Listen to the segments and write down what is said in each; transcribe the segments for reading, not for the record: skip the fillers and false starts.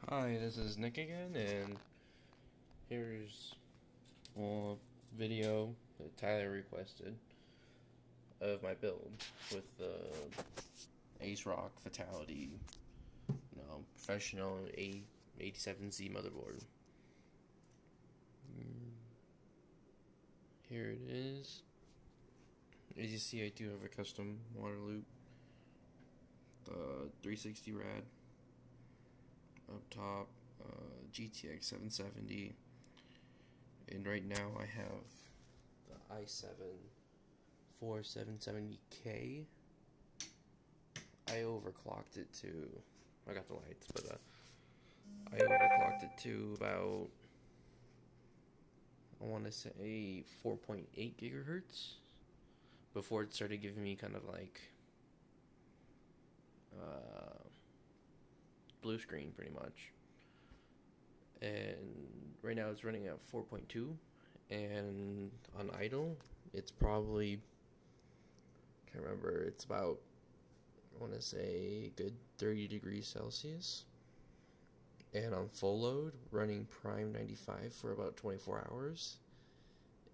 Hi, this is Nick again, and here's a video that Tyler requested of my build with the asrock Fatality, professional A87Z motherboard. Here it is. As you see, I do have a custom water loop, the 360 rad. Up top, GTX 770, and right now I have the i7 4770K. I overclocked it to, I got the lights, but I overclocked it to about, I want to say 4.8 gigahertz before it started giving me kind of like blue screen pretty much. And right now it's running at 4.2, and on idle it's probably, can't remember, it's about, I want to say good 30 degrees Celsius. And on full load, running prime 95 for about 24 hours,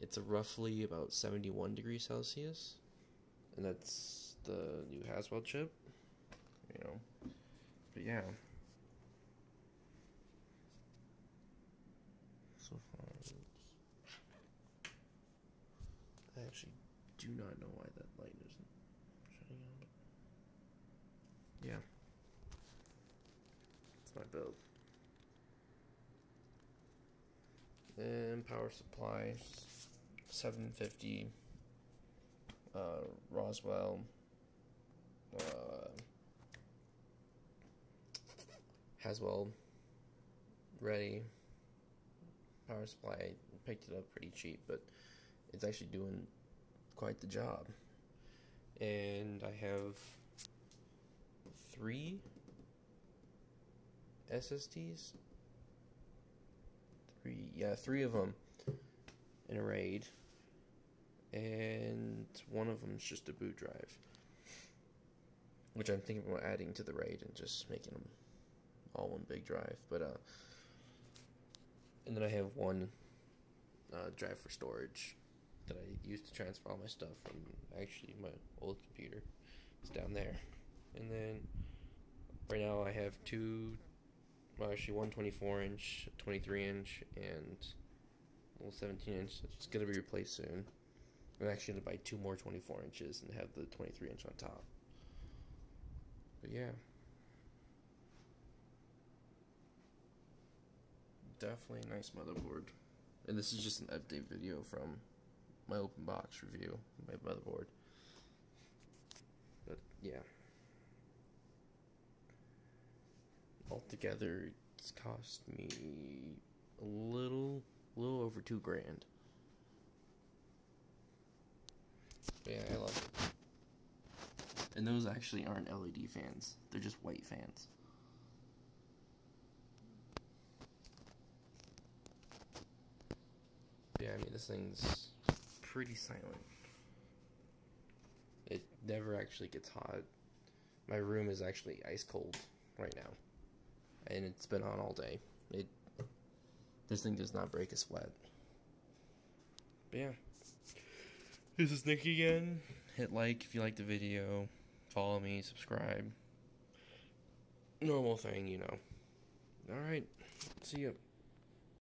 it's roughly about 71 degrees Celsius. And that's the new Haswell chip, but yeah. So far, I actually do not know why that light isn't shining on. Yeah, it's my build. And power supply, 750 Roswell Haswell ready. Power supply, I picked it up pretty cheap, but it's actually doing quite the job. And I have three SSDs. Three of them in a RAID, and one of them is just a boot drive, which I'm thinking about adding to the RAID and just making them all one big drive. But and then I have one drive for storage that I use to transfer all my stuff from actually my old computer. It's down there. And then right now I have one 24-inch, 23-inch, and a little 17-inch. It's going to be replaced soon. I'm actually going to buy two more 24 inches and have the 23-inch on top. But yeah. Definitely a nice motherboard. And this is just an update video from my open box review of my motherboard. But yeah. Altogether, it's cost me a little over $2,000. But yeah, I love it. And those actually aren't LED fans. They're just white fans. Yeah, I mean, this thing's pretty silent. It never actually gets hot. My room is actually ice cold right now, and it's been on all day. This thing does not break a sweat. But yeah, this is Nick again. Hit like if you like the video. Follow me, subscribe. Normal thing, Alright, see ya.